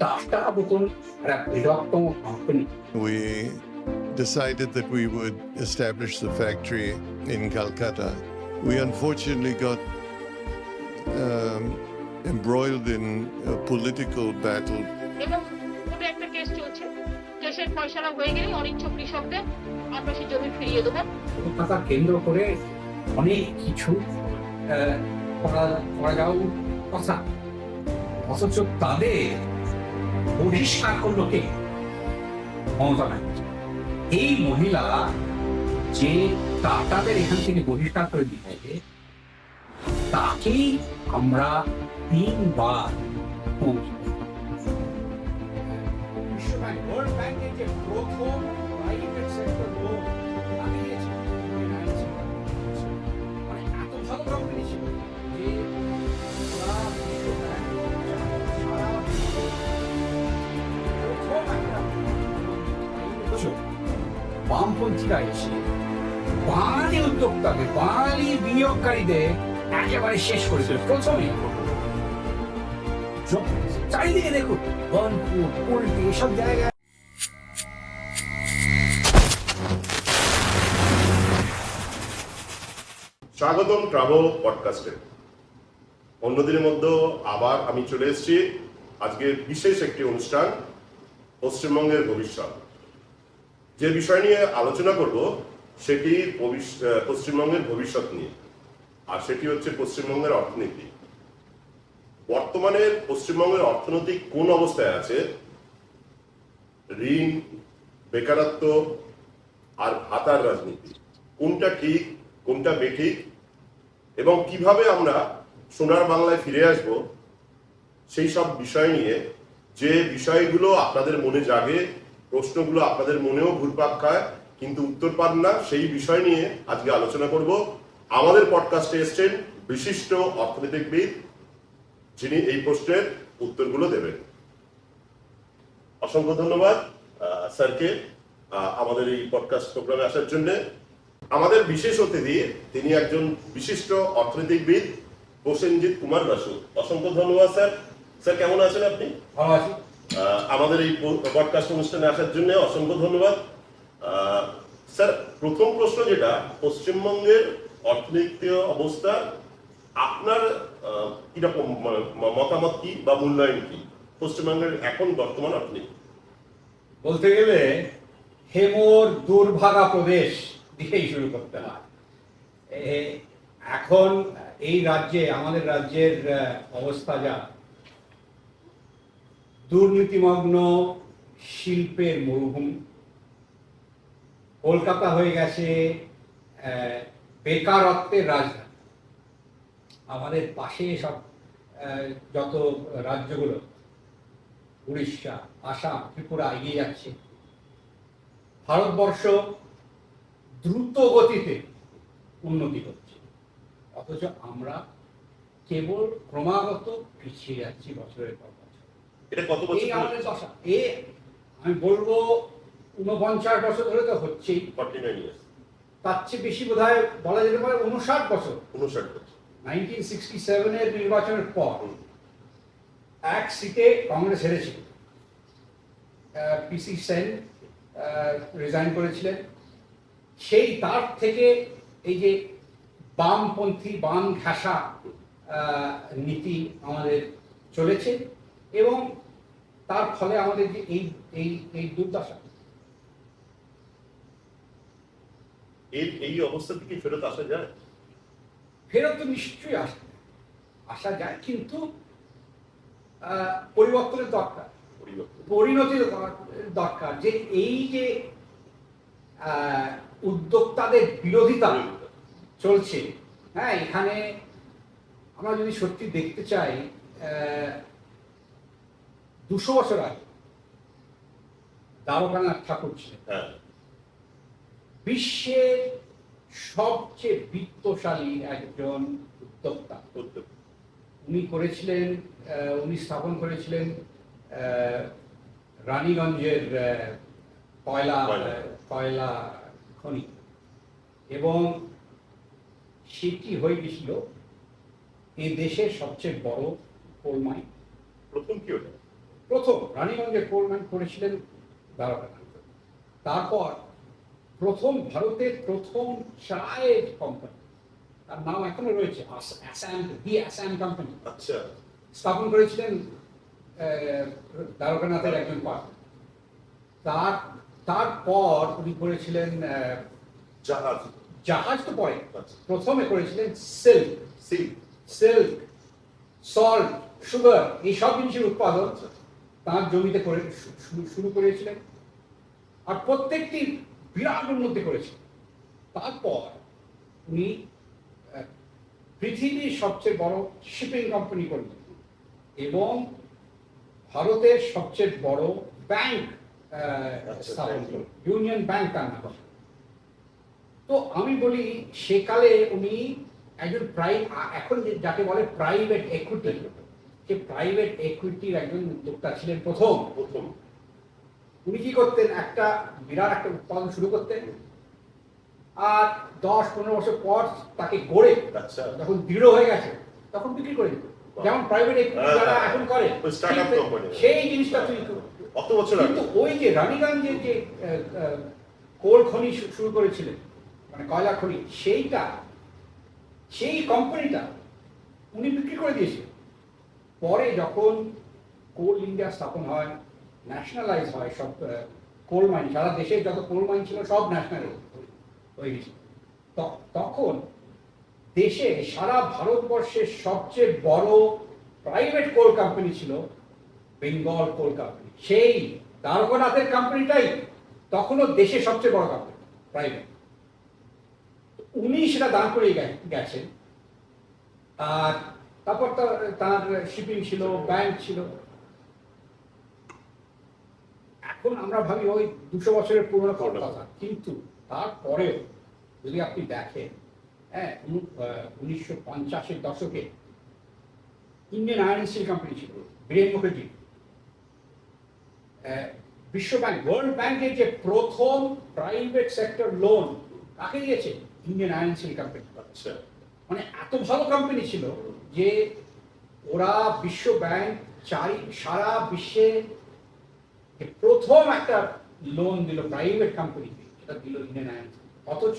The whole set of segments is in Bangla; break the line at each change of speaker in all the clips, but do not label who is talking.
টাটা বোতল একটা বৃহত্তম company.
We decided that we would establish the factory in Calcutta. We unfortunately got embroiled in a political battle.
এবং কোর্টে একটা কেস চলছে, কেসের ফয়সালা হয়ে গেলে অনিচ্ছুক কৃষকদের আমরা সেই জমি ফিরিয়ে দেবো।
কলকাতা কেন্দ্র করে অনেক কিছু করা যাওয়ার কথা, অথচ তাদের বহিষ্কার করলো কে? মমতা ব্যানার্জি। এই মহিলা যে টাটাদের এখান থেকে বহিষ্কার করে দিচ্ছে, তাকেই আমরা 3 বার ওয়ার্ল্ড ব্যাংকের যে প্রথম প্রাইভেট সেক্টর লোন লাগিয়েছে, মানে এত ভালো কোম্পানি ছিল যে ওরা বামপন্থীরা এসে বাঙালি উদ্যোক্তাদের, বাঙালি বিনিয়োগকারীদের একেবারে শেষ করেছিল প্রথমেই। চারিদিকে দেখুন বনপুর, পোল্ট্রি, এসব জায়গায়।
স্বাগতম ট্রাভেল পডকাস্টে। অন্যদিনের মধ্যে আবার আমি চলে এসেছি আজকের বিশেষ একটি অনুষ্ঠান, পশ্চিমবঙ্গের ভবিষ্যৎ। যে বিষয় নিয়ে আলোচনা করব সেটি পশ্চিমবঙ্গের ভবিষ্যৎ নিয়ে, আর সেটি হচ্ছে পশ্চিমবঙ্গের অর্থনীতি। বর্তমানে পশ্চিমবঙ্গের অর্থনৈতিক কোন অবস্থায় আছে, ঋণ, বেকারত্ব আর ভাতার রাজনীতি, কোনটা ঠিক কোনটা বেঠিক, এবং কিভাবে আমরা সোনার বাংলায় ফিরে আসব, সেই সব বিষয় নিয়ে, যে বিষয়গুলো আপনাদের মনে জাগে, প্রশ্নগুলো আপনাদের মনেও ঘুরপাক খায় কিন্তু উত্তর পান না, সেই বিষয় নিয়ে আজকে আলোচনা করব। আমাদের পডকাস্টে এসছেন বিশিষ্ট অর্থনীতিবিদ, যিনি এই প্রশ্নের উত্তরগুলো দেবেন। অসংখ্য ধন্যবাদ স্যারকে আমাদের এই পডকাস্ট প্রোগ্রামে আসার জন্য। আমাদের বিশেষ অতিথি, তিনি একজন বিশিষ্ট অর্থনীতিবিদ, প্রসেনজিৎ কুমার বাসু। অসংখ্য ধন্যবাদ স্যার। স্যার কেমন আছেন আপনি?
ভালো আছি।
আমাদের এই পডকাস্ট অনুষ্ঠানে আসার জন্য অসংখ্য ধন্যবাদ স্যার। প্রথম প্রশ্ন যেটা, পশ্চিমবঙ্গের অর্থনৈতিক অবস্থা আপনার কিরকম মতামত কি বা মূল্যায়ন কি পশ্চিমবঙ্গের এখন বর্তমান অর্থনীতি?
বলতে গেলে হেমর দুর্ভাগা প্রদেশ দিকেই শুরু করতে হয়। এখন এই রাজ্যে, আমাদের রাজ্যের অবস্থা যা, দুর্নীতিমগ্ন শিল্পের মরুভূমি। কলকাতা হয়ে গেছে বেকারত্বের রাজধানী। আমাদের পাশে সব যত রাজ্যগুলো, উড়িষ্যা, আসাম, ত্রিপুরা এগিয়ে যাচ্ছে। ভারতবর্ষ দ্রুত গতিতে উন্নতি করছে, অথচ আমরা কেবল ক্রমাগত পিছিয়ে যাচ্ছি বছরের পর বছর।
এটা কত বছর?
এই আমাদের দশা। আমি বলবো 49 বছর ধরে তো হচ্ছেই।
49 ইয়ার্স।
তার চেয়ে বেশি বোধহয় বলা যেতে পারে 59 বছর।
59 বছর।
1967 নির্বাচনের পর এক সিটে কংগ্রেস হেরেছিল। পিসি সেন রিজাইন করেছিলেন। সেই তার থেকে এই যে বামপন্থী, বাম ঘেঁষা নীতি আমাদের চলেছে, এবং তার ফলে আমাদের যে এই দুর্দশা।
এই অবস্থা থেকে ফেরত আসা যায়?
ফেরত তো নিশ্চয়ই আসা যায়, কিন্তু পরিবর্তনের দরকার, পরিণতির দরকার। যে এই যে উদ্যোক্তাদের বিরোধিতা চলছে, হ্যাঁ, এখানে আমরা যদি সত্যি দেখতে চাই, 200 বছর আগে দ্বারকানাথ ঠাকুর ছিলেন বিশ্বের সবচেয়ে বিত্তশালী একজন উদ্যোক্তা। উনি স্থাপন করেছিলেন রানীগঞ্জের কয়লা খনি, এবং সেটি হয়ে গেছিল এই দেশের সবচেয়ে বড় কোল মাইন।
প্রথম কি ওটা?
প্রথম রানীগঞ্জের কোল মাইন করেছিলেন দ্বারকানাথ। তারপর ভারতের প্রথম চায়ের কোম্পানি, তার নাম এখনো রয়েছে, আসাম কোম্পানি,
আচ্ছা,
স্থাপন করেছিলেন দ্বারকানাথের একজন পার্টনার। তারপর উনি করেছিলেন
জাহাজ।
জাহাজ, তো পরে
আচ্ছা।
প্রথমে করেছিলেন সিল্ক,
সিল্ক,
সল্ট, সুগার, এই সব জিনিসের উৎপাদন
আচ্ছা।
তার জমিতে করে শুরু করেছিলেন, আর প্রত্যেকটি বিরাট উন্নতি করেছিলেন। তারপর উনি পৃথিবীর সবচেয়ে বড় শিপিং কোম্পানি করলেন এবং ভারতের সবচেয়ে বড় ব্যাংক স্থাপন করলেন, ইউনিয়ন ব্যাংক তার নাম। তো আমি বলি সেকালে উনি একজন এখন যাকে বলে প্রাইভেট ইকুইটি, যে প্রাইভেট ইকুইটির একজন উদ্যোক্তা ছিলেন প্রথম। উনি কি করতেন, একটা বিরাট একটা উৎপাদন শুরু করতেন, আর 10-15 বছর পর তাকে গড়ে
আচ্ছা।
যখন দৃঢ় হয়ে গেছে তখন বিক্রি করে দিত, যেমন প্রাইভেট ইকুইটি যারা এখন করে
স্টার্টআপ কোম্পানি,
সেই জিনিসটা তৈরি করত।
কত বছর আগে?
কিন্তু ওই যে রানীগঞ্জের যে কোল খনি শুরু করেছিলেন, মানে কয়লা খনি, সেই কোম্পানিটা উনি বিক্রি করে দিয়েছিলেন। পরে যখন কোল ইন্ডিয়া স্থাপন হয়, ন্যাশনালাইজ হয় সব কোল মাইন, সারা দেশের যত কোল মাইন ছিল সব ন্যাশনাল হয়ে গেছিল। তখন দেশে সারা ভারতবর্ষের সবচেয়ে বড় প্রাইভেট কোল কোম্পানি ছিল বেঙ্গল কোল কোম্পানি। সেই দ্বারকানাথের কোম্পানিটাই তখনও দেশের সবচেয়ে বড় কোম্পানি প্রাইভেট। উনি সেটা দান করে গেছেন। আর তারপর তার শিপিং ছিল, ব্যাংক ছিল। এখন আমরা ভাবি ওই 200 বছরের পুরনো কথা, কিন্তু তারপরেও যদি আপনি দেখেন, হ্যাঁ, 1950-এর দশকে ইন্ডিয়ান আয়রন স্টিল কোম্পানি ছিল, বীরেন মুখার্জি। বিশ্ব ব্যাংক, ওয়ার্ল্ড ব্যাংকের যে প্রথম প্রাইভেট সেক্টর লোন কাকে দিয়েছে? Indian iron steel company.
আচ্ছা,
মানে এত ভালো কোম্পানি ছিল যে ওরা বিশ্ব ব্যাংক সারা বিশ্বে প্রথম একটা লোন দিল প্রাইভেট কোম্পানিকে, সেটা দিল ইন্ডিয়ান আয়রন স্টিল। অথচ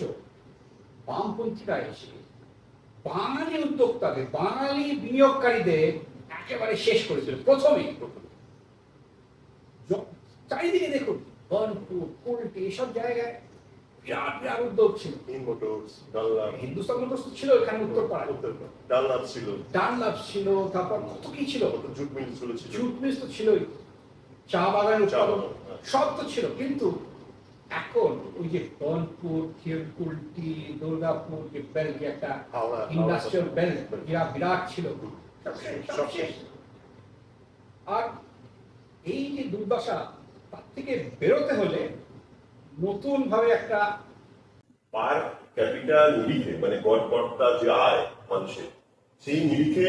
বামপন্থীরা এসে বাঙালি উদ্যোক্তাদের, বাঙালি বিনিয়োগকারীদের একেবারে শেষ করেছিল প্রথমেই। চারিদিকে দেখুন, বার্নপুর, কুলটি, এসব জায়গায় বিরাট বিরাট উদ্যোগ ছিল। হিন্দুস্তান মোটরস ছিল এখানে উত্তরপাড়ায়, ডানলাপ ছিল, তারপর কত কি ছিল, জুট মিল তো ছিলই, চা বাগানের উৎপাদন সব তো ছিল। কিন্তু এখন ওই যে বার্নপুর, কুলটি, দুর্গাপুর, যে বেল্ট, যে একটা ইন্ডাস্ট্রিয়াল বেল্ট বিরাট ছিল, সব শেষ। আর এই যে দুর্দশা, তার থেকে বেরোতে হলে নতুন ভাবে একটা
পার ক্যাপিটা নিরিখে, মানে গড়পড়তা যে আয় মানুষের, সেই নিরিখে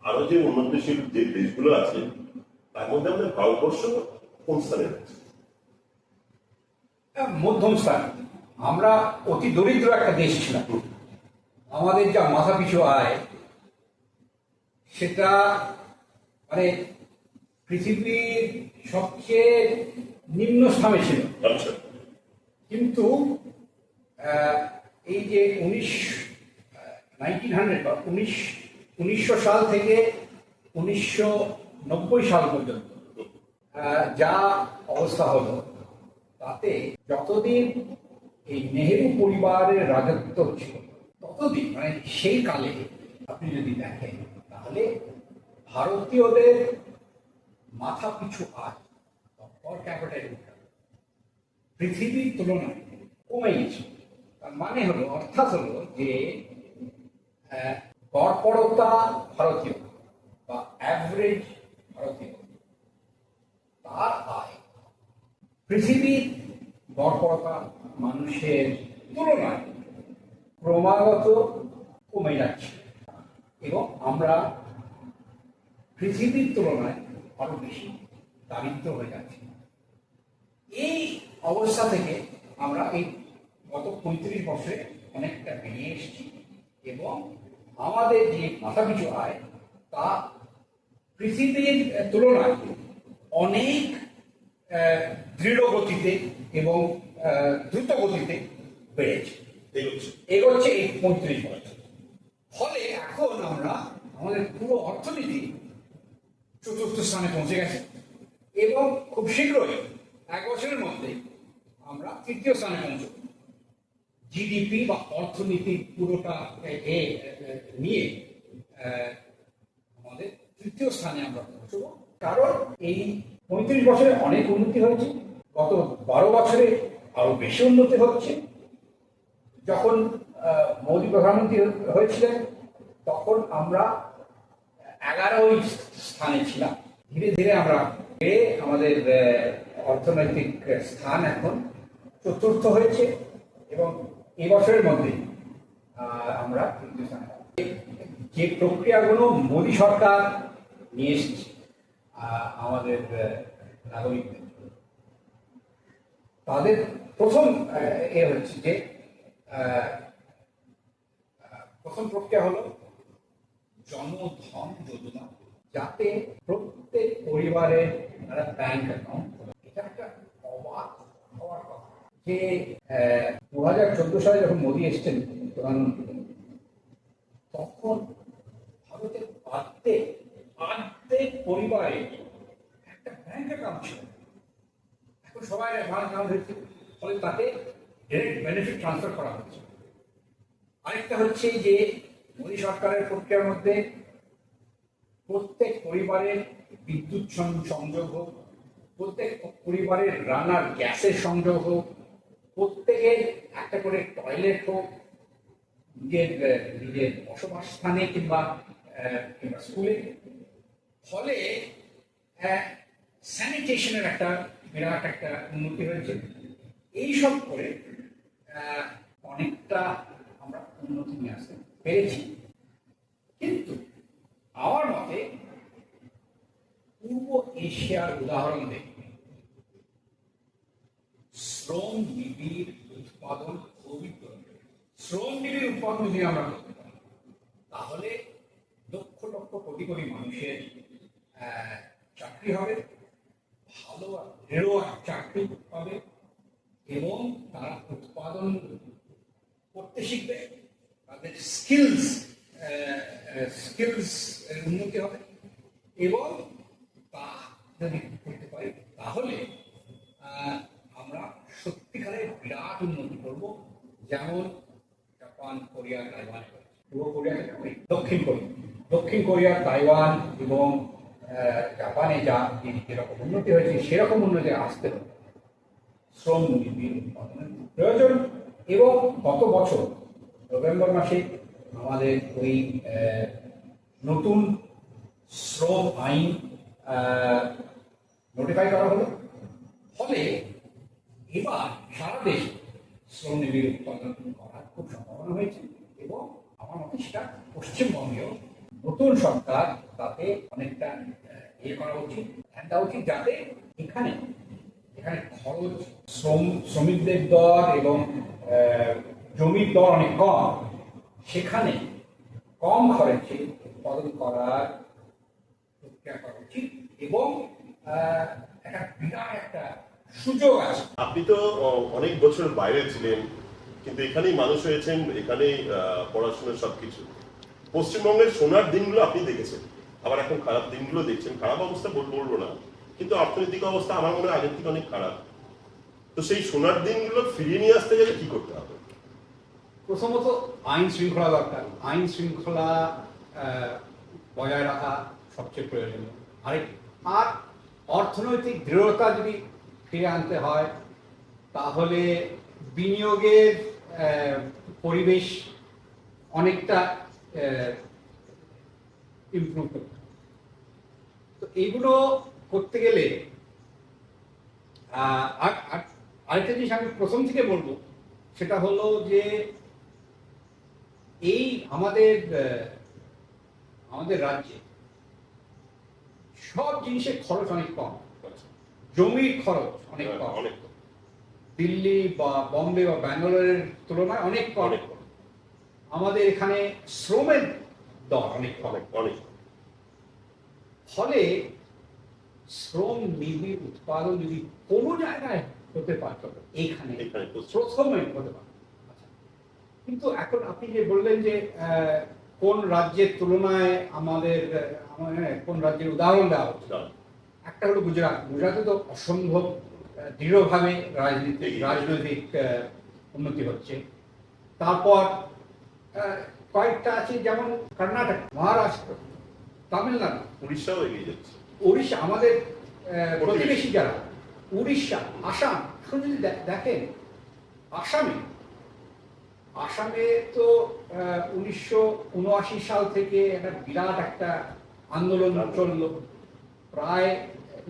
আরো যে উন্নতশীল যে দেশগুলো আছে তার মধ্যে আমাদের ভারতবর্ষ কোন স্থানে আছে?
মধ্যম স্থান। আমরা অতি দরিদ্র একটা দেশ ছিলাম। আমাদের যা মাথা পিছু আয়, সেটা মানে পৃথিবীর সবচেয়ে নিম্ন স্থানে ছিল।
আচ্ছা,
কিন্তু এই যে 1900 সাল থেকে 1990 সাল পর্যন্ত যা অবস্থা হলো, তাতে যতদিন এই নেহেরু পরিবারের রাজত্ব ছিল ততদিন, মানে সেই কালে আপনি যদি দেখেন, তাহলে ভারতীয়দের মাথা পিছু আয় পার ক্যাপিটা ইনকাম পৃথিবীর তুলনায় কমে গেছে। তার মানে হলো, অর্থাৎ হলো যে গড়পড়তা ভারতীয় বা অ্যাভারেজ ভারতীয়, তার আয় পৃথিবীর গড়পড়তা মানুষের তুলনায় ক্রমাগত কমে যাচ্ছে এবং আমরা পৃথিবীর তুলনায় আরো বেশি দারিদ্র হয়ে যাচ্ছে। এই অবস্থা থেকে আমরা এই গত 35 বছরে অনেকটা বেরিয়ে এসেছি এবং আমাদের যে মাথাপিছু আয় তা পৃথিবীর তুলনায় অনেক দৃঢ় গতিতে এবং দ্রুত গতিতে বেড়েছে, এগোচ্ছে এই 35 বছর। ফলে এখন আমরা আমাদের পুরো অর্থনীতি চতুর্থ স্থানে পৌঁছে গেছে এবং খুব শীঘ্রই 1 বছরের মধ্যে আমরা 3য় স্থানে পৌঁছব। জিডিপি বা অর্থনীতি পুরোটা নিয়ে আমাদের 3য় স্থানে আমরা পৌঁছব, কারণ এই 35 বছরে অনেক উন্নতি হয়েছে। গত 12 বছরে আরো বেশি উন্নতি হচ্ছে। যখন মোদী প্রধানমন্ত্রী হয়েছিলেন তখন আমরা 11ই স্থানে ছিলাম। ধীরে ধীরে আমরা আমাদের অর্থনৈতিক স্থান এখন 4র্থ হয়েছে এবং এবছরের মধ্যে আমরা 3য় স্থানে। যে প্রক্রিয়াগুলো মোদী সরকার নিয়ে এসেছে আমাদের নাগরিকদের, তাদের প্রথম হচ্ছে যে প্রথম প্রক্রিয়া হলো জনধন যোজনা, যাতে প্রত্যেক পরিবারের একটা ব্যাংক অ্যাকাউন্ট। এটা একটা অবাক হওয়ার কথা যে 2014 সালে যখন মোদী এসছেন প্রধানমন্ত্রী, তখন ভারতের প্রত্যেক পরিবারে একটা ব্যাংক অ্যাকাউন্ট ছিল। এখন সবাই ব্যাংক অ্যাকাউন্ট হয়েছে, ফলে তাকে ডাইরেক্ট বেনিফিট ট্রান্সফার করা হচ্ছে। আরেকটা হচ্ছে যে মোদী সরকারের প্রক্রিয়ার মধ্যে প্রত্যেক পরিবারের বিদ্যুৎ সংযোগ হোক, প্রত্যেক পরিবারের রান্নার গ্যাসের সংযোগ হোক, প্রত্যেকের একটা করে টয়লেট হোক, নিজের বসবাস স্থানে কিংবা স্কুলে। ফলে স্যানিটেশনের একটা বিরাট একটা উন্নতি হয়েছে। এইসব করে অনেকটা আমরা উন্নতি নিয়ে আসতে পেরেছি। কিন্তু আমার মতে পূর্ব এশিয়ার উদাহরণ দেখে শ্রম নিবিড় উৎপাদন খুবই প্রয়োজন। শ্রম নিবিড় উৎপাদন যদি আমরা করতে পারি, তাহলে লক্ষ লক্ষ কোটি কোটি মানুষের চাকরি হবে, ভালো দৃঢ় চাকরি পাবে এবং তারা উৎপাদন করতে শিখবে, তাদের স্কিলস উন্নতি হবে এবং তা যদি করতে পারি তাহলে আমরা সত্যিকারের বিরাট উন্নতি করব। যেমন জাপান, কোরিয়া, তাইওয়ান, পূর্ব কোরিয়া থেকে দক্ষিণ কোরিয়া, তাইওয়ান এবং জাপানে যেরকম উন্নতি হয়েছে সেরকম উন্নতি আসতে হবে। শ্রম নিবিড় উৎপাদনের প্রয়োজন। এবং গত বছর নভেম্বর মাসে আমাদের ওই নতুন শ্রম আইন নোটিফাই করা হলো। ফলে এবার সারা দেশে শ্রম নিবিড় উৎপাদন করার খুব সম্ভাবনা হয়েছে এবং আমার মতে সেটা পশ্চিমবঙ্গেও নতুন সরকার তাতে অনেকটা করা উচিত, ধ্যান দেওয়া উচিত, যাতে এখানে খরচ, শ্রমিকদের দর এবং জমির দর অনেক কম, সেখানে কম খরচে উৎপাদন করার প্রক্রিয়া করা উচিত এবং একটা বিরাট একটা সুযোগ আছে।
আপনি তো অনেক বছর বাইরে ছিলেন, কিন্তু এখানেই মানুষ হয়েছেন, এখানেই পড়াশোনা সবকিছু। পশ্চিমবঙ্গের সোনার দিনগুলো আপনি দেখেছেন, আবার এখন খারাপ দিনগুলো দেখছেন। খারাপ অবস্থা বলবো না, কিন্তু অর্থনৈতিক অবস্থা আমার মনে হয় আগের থেকে অনেক খারাপ। তো সেই সোনার দিনগুলো ফিরিয়ে নিয়ে আসতে গেলে কি করতে হবে?
প্রথমত আইন শৃঙ্খলা দরকার। আইন শৃঙ্খলা বজায় রাখা সবচেয়ে প্রয়োজনীয়। আর অর্থনৈতিক দৃঢ়তা যদি ফিরে আনতে হয়, তাহলে বিনিয়োগের পরিবেশ অনেকটা ইমপ্রুভ করতে হবে। তো এইগুলো করতে গেলে আরেকটা জিনিস আমি প্রথম থেকে বলবো, সেটা হলো যে এই আমাদের রাজ্যে সব জিনিসের খরচ অনেক কম। জমির খরচ অনেক কম, দিল্লি বা বম্বে বা ব্যাঙ্গালোরের তুলনায় অনেক কম। আমাদের এখানে শ্রমের দর অনেক কম। ফলে শ্রম নিবিড় উৎপাদন যদি কোনো জায়গায় হতে পারত, এইখানে
এখানে তো
প্রথমে হতে পারত। আচ্ছা, কিন্তু এখন আপনি যে বললেন যে কোন রাজ্যের তুলনায় আমাদের কোন রাজ্যের উদাহরণ দেওয়া হচ্ছে, একটা হলো গুজরাট। গুজরাটে তো অসম্ভব দৃঢ়ভাবে রাজনৈতিক উন্নতি হচ্ছে। তারপর কয়েকটা আছে যেমন কর্ণাটক, মহারাষ্ট্র, তামিলনাড়ু,
উড়িষ্যাও এগিয়ে যাচ্ছে।
উড়িষ্যা আমাদের প্রতিবেশী যারা, উড়িষ্যা, আসাম। এখন যদি দেখেন আসামে তো 1979 সাল থেকে একটা বিরাট একটা আন্দোলন চললো, প্রায়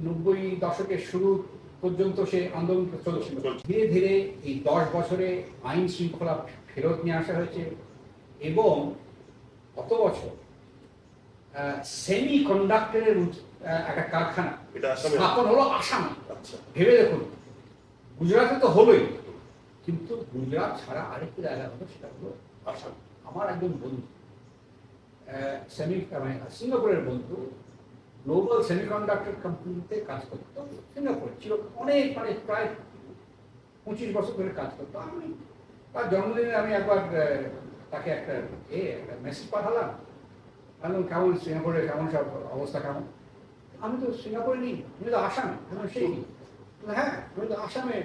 90 দশকের শুরু পর্যন্ত সে আন্দোলন চলছিল। ধীরে ধীরে এই 10 বছরে আইন শৃঙ্খলা ফেরত নিয়ে আসা হয়েছে এবং কত বছর সেমি কন্ডাক্টরের একটা কারখানা স্থাপন হলো আসামে।
আচ্ছা,
ভেবে দেখুন, গুজরাটে তো হলোই, কিন্তু গুজরাট ছাড়া আরেকটি জায়গা হলো, সেটা হলো আসাম। আমার একজন বন্ধু সিঙ্গাপুরের বন্ধু গ্লোবাল সেমিকন্ডাক্টর কোম্পানিতে কাজ করতো, সিঙ্গাপুরে ছিল অনেক, মানে প্রায় 25 বছর ধরে কাজ করতো। আমি তার জন্মদিনে আমি একবার তাকে একটা মেসেজ পাঠালাম, বললাম কেমন সিঙ্গাপুরে, কেমন সব অবস্থা কেমন। আমি তো সিঙ্গাপুরে নেই, আমি তো আসামে। সেই হ্যাঁ, আমি তো আসামে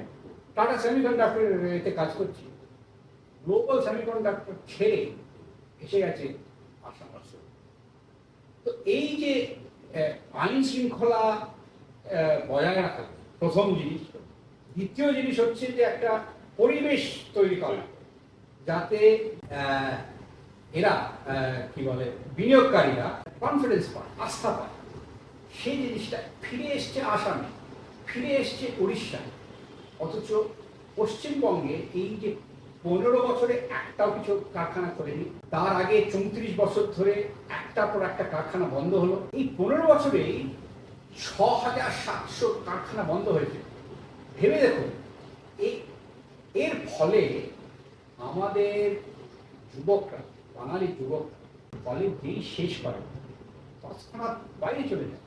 টাটা সেমিকন্ডাক্টরের এতে কাজ করছি। গ্লোবাল সেমিকন্ডাক্টর ছেড়ে এসে গেছে আসাম। তো এই যে আইন শৃঙ্খলা বজায় রাখা প্রথম জিনিস। দ্বিতীয় জিনিস হচ্ছে যে একটা পরিবেশ তৈরি করা, যাতে এরা কি বলে বিনিয়োগকারীরা কনফিডেন্স পায়, আস্থা পায়। সেই জিনিসটা ফিরে এসছে আসামে, ফিরে এসছে উড়িষ্যায়। অথচ পশ্চিমবঙ্গে এই যে 15 বছরে একটাও কিছু কারখানা করেনি, তার আগে 34 বছর ধরে একটার পর একটা কারখানা বন্ধ হলো। এই 15 বছরেই 6700 কারখানা বন্ধ হয়েছে। ভেবে দেখুন, এর ফলে আমাদের যুবকরা, বাঙালি যুবকরা কলেজ যেই শেষ করে তৎক্ষণাৎ বাইরে চলে যায়।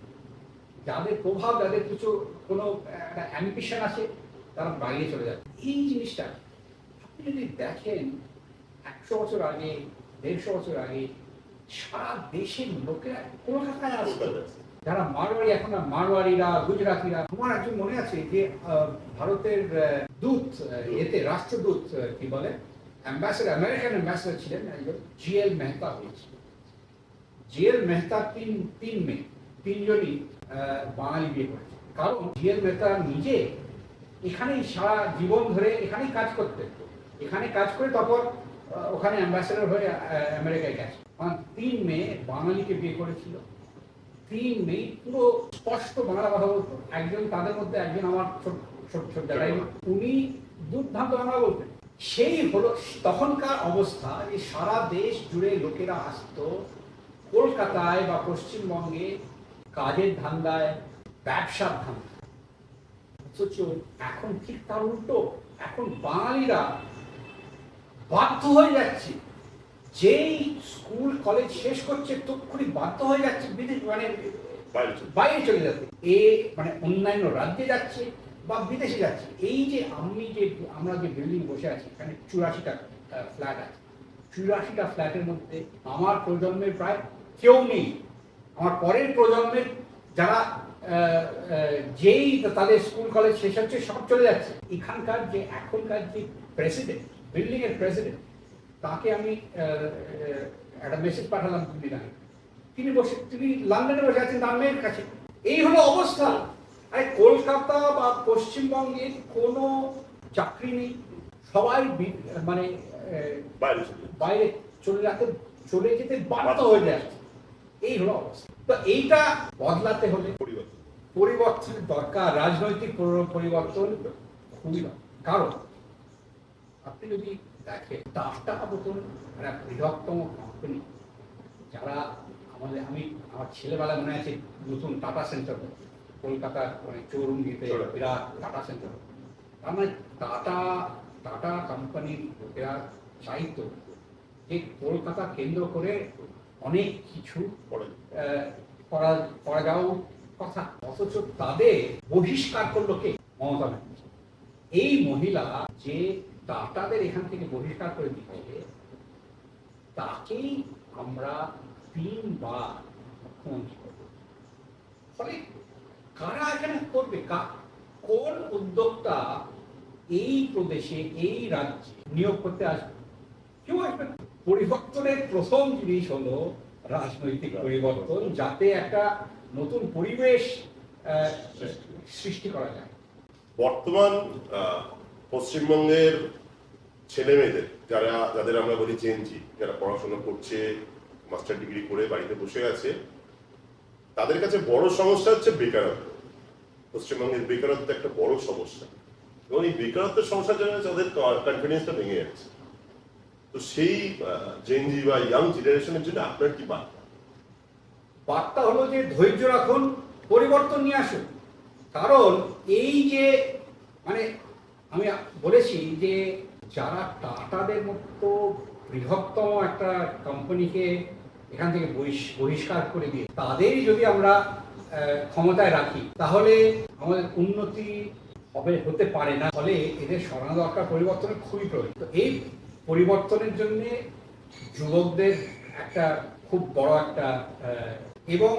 যাদের প্রভাব, যাদের কিছু কোনো একটা অ্যাম্বিশন আছে, তারা বাইরে চলে যায়। এই জিনিসটা আপনি যদি দেখেন 100 বছর আগে, 150 বছর আগে সারা দেশের লোকেরা কলকাতায় আসতো। যারা মারোয়ারি, এখন মারোয়ারিরা, গুজরাটিরা। আমার একজন মনে আছে যে ভারতের দূত, এতে রাষ্ট্রদূত কি বলে অ্যাম্বাসেডার, আমেরিকান অ্যাম্বাসেডার ছিলেন একজন জিএল মেহতা হয়েছিল। জিএল মেহতা তিনজনই বাঙালি বিয়ে করেছে। কারণ জিএল মেহতা নিজে এখানেই সারা জীবন ধরে এখানেই কাজ করতেন, এখানে কাজ করে তারপর ওখানে অ্যাম্বাসেডার হয়ে আমেরিকায় গেছে। 3 মেয়ে বাঙালিকে বিয়ে করেছিল। 3 মেয়ে পুরো স্পষ্ট বাংলা কথা বলতো। একজন তাদের মধ্যে একজন আমার ছোট দাদাই, উনি দুর্দান্ত বাংলা বলতেন। সেই হলো তখনকার অবস্থা, যে সারা দেশ জুড়ে লোকেরা আসতো কলকাতায় বা পশ্চিমবঙ্গে কাজের ধান্দায়, ব্যবসার ধান্দায়। অথচ এখন ঠিক তার উল্টো, এখন বাঙালিরা বাধ্য হয়ে যাচ্ছে, যেই স্কুল কলেজ শেষ করছে তক্ষুনি বাধ্য হয়ে যাচ্ছে বিদেশ, মানে বাইরে চলে যাচ্ছে। মানে অন্যান্য রাজ্যে যাচ্ছে বা বিদেশে যাচ্ছে। এই যে আমরা যে বিল্ডিং বসে আছি, এখানে 84টা ফ্ল্যাট আছে। 84টা ফ্ল্যাটের মধ্যে আমার প্রজন্মের প্রায় কেউ নেই। আমার পরের প্রজন্মের যারা যেই তাদের স্কুল কলেজ শেষ হচ্ছে, সব চলে যাচ্ছে। এখানকার যে এখনকার যে প্রেসিডেন্ট, বিল্ডিং এর প্রেসিডেন্ট, তাকে আমি একটা মেসেজ পাঠালাম 2 দিন আগে। তিনি লন্ডনে বসে আছেন তার মেয়ের কাছে। এই হলো অবস্থা। আরে কলকাতা বা পশ্চিমবঙ্গের কোনো চাকরি নেই, সবাই মানে বাইরে চলে যেতে বাধ্য হয়ে যাচ্ছে। এই হলো অবস্থা। তো এইটা বদলাতে হলে পরিবর্তনের দরকার, রাজনৈতিক পরিবর্তন খুবই দরকার। কারণ আপনি যদি দেখেন, টাটা মতন একটা বৃহত্তম কোম্পানি, যারা আমার ছেলেবেলা মনে আছে নতুন টাটা সেন্টার কলকাতার মানে চৌরঙ্গিতে বিরাট টাটা সেন্টার। তার মানে টাটা কোম্পানির লোকেরা চাইতো যে কলকাতা কেন্দ্র করে অনেক কিছু করা যাও, কথা, অথচ তাদের বহিষ্কার করলো কে? মমতা ব্যানার্জি। এই মহিলা যে টাটাদের এখান থেকে বহিষ্কার করে দিচ্ছে, তাকেই আমরা 3 বার মুখ্যমন্ত্রী করব। ফলে কারা এখানে করবে? কোন উদ্যোক্তা এই প্রদেশে, এই রাজ্যে নিয়োগ করতে আসবে? কেউ আসবে না। পরিবর্তনের প্রথম জিনিস হলো রাজনৈতিক পরিবর্তন, যাতে একটা নতুন পরিবেশ সৃষ্টি করা যায়।
বর্তমান পশ্চিমবঙ্গের ছেলে মেয়েদের যাদের আমরা বলি জেনজি, যারা পড়াশোনা করছে, মাস্টার ডিগ্রি করে বাড়িতে বসে আছে, তাদের কাছে বড় সমস্যা হচ্ছে বেকারত্ব। পশ্চিমবঙ্গের বেকারত্ব একটা বড় সমস্যা, এবং এই বেকারত্বের সমস্যার জন্য তাদের কনফিডেন্সটা ভেঙে যাচ্ছে। তো সেই জেনজি বা ইয়াং জেনারেশনের জন্য আপনার কি বার্তা?
বার্তা হলো যে ধৈর্য রাখুন, পরিবর্তন নিয়ে আসুন। কারণ এই যে মানে আমি বলেছি যে যারা টাটাদের মতো বৃহত্তম একটা কোম্পানিকে এখান থেকে বহিষ্কার করে দিয়ে তাদেরই যদি আমরা ক্ষমতায় রাখি, তাহলে আমাদের উন্নতি হতে পারে না। ফলে এদের সরানো দরকার, পরিবর্তনের খুবই প্রয়োজন। তো এই পরিবর্তনের জন্য যুবকদের একটা খুব বড় একটা এবং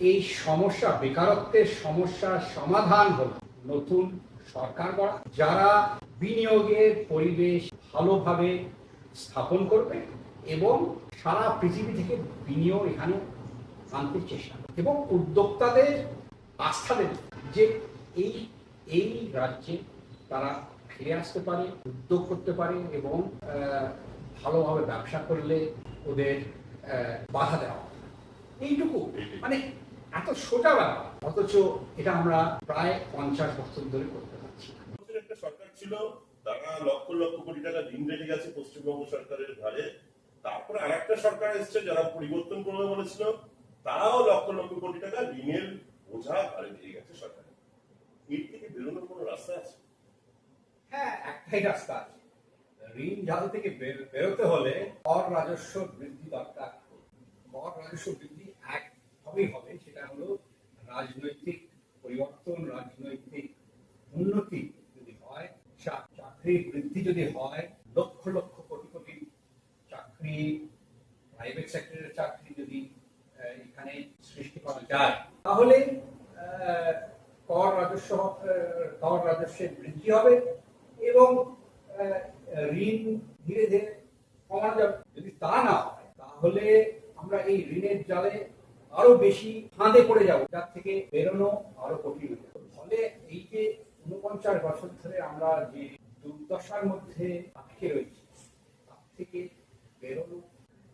এই সমস্যা, বেকারত্বের সমস্যার সমাধান হল নতুন সরকার গড়া, যারা বিনিয়োগের পরিবেশ ভালোভাবে স্থাপন করবে এবং সারা পৃথিবী থেকে বিনিয়োগ এখানে আনতে চেষ্টা করবে, এবং উদ্যোক্তাদের আস্থা দেবে যে এই রাজ্যে তারা ফিরে আসতে পারে, উদ্যোগ করতে পারে, এবং ভালোভাবে ব্যবসা করলে ওদের বাধা দেওয়া। এইটুকু মানে এত সোজা ব্যাপার, অথচ এটা আমরা প্রায় 50 বছর ধরে করতে পারছি।
একটা সরকার ছিল, তারা লক্ষ লক্ষ কোটি টাকা ঋণ রেখে গেছে পশ্চিমবঙ্গ সরকারের ঘাড়ে। তারপরে আরেকটা সরকার এসছে যারা পরিবর্তন করবে বলেছিল, তারাও লক্ষ লক্ষ কোটি টাকা ঋণের বোঝা ঘাড়ে দিয়ে গেছে সরকার। এর থেকে বেরোনোর কোনো রাস্তা আছে?
হ্যাঁ, একটাই রাস্তা আছে। ঋণ জাল থেকে বেরোতে হলে কর রাজস্ব বৃদ্ধি দরকার। কর রাজস্ব বৃদ্ধি একভাবেই হবে, সেটা হলো রাজনৈতিক পরিবর্তন, রাজনৈতিক উন্নতি যদি হয়, চাকরির বৃদ্ধি যদি হয়, লক্ষ লক্ষ কোটি কোটি চাকরি, প্রাইভেট সেক্টরের চাকরি যদি এখানে সৃষ্টি করা যায়, তাহলে কর রাজস্বের বৃদ্ধি হবে এবং ঋণ ধীরে ধীরে কমানো যাবে। যদি তা না হয়, তাহলে আমরা এই ঋণের জালে আরো বেশি ফাঁদে পড়ে যাব, যার থেকে বেরোনো আরো কঠিন হয়ে যাবে। ফলে এই যে 49 বছর ধরে আমরা যে দুর্দশার মধ্যে আটকে রয়েছি, তার থেকে বেরোনো।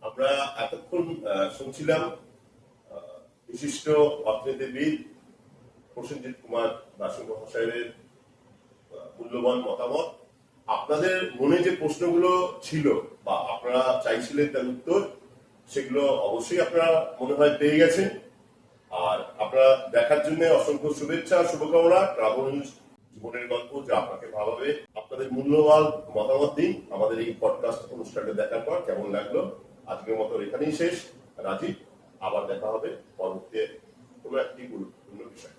আমরা এতক্ষণ শুনছিলাম বিশিষ্ট অর্থনীতিবিদ প্রসেনজিৎ কুমার দাশু মহাশয়ের মূল্যবান মতামত। আপনাদের মনে যে প্রশ্নগুলো ছিল বা আপনারা চাইছিলেন তার উত্তর, সেগুলো অবশ্যই আপনারা মনে হয় পেয়ে গেছেন। আর আপনারা দেখার জন্য অসংখ্য শুভেচ্ছা, শুভকামনা। ট্রাভেল জীবনের গল্প যা আপনাকে ভাবাবে। আপনাদের মূল্যবান মতামত দিন আমাদের এই পডকাস্ট অনুষ্ঠানটা দেখার পর কেমন লাগলো। আজকের মতো এখানেই শেষ। রাজীব, আবার দেখা হবে পরবর্তী কোনো একটি গুরুত্বপূর্ণ বিষয়।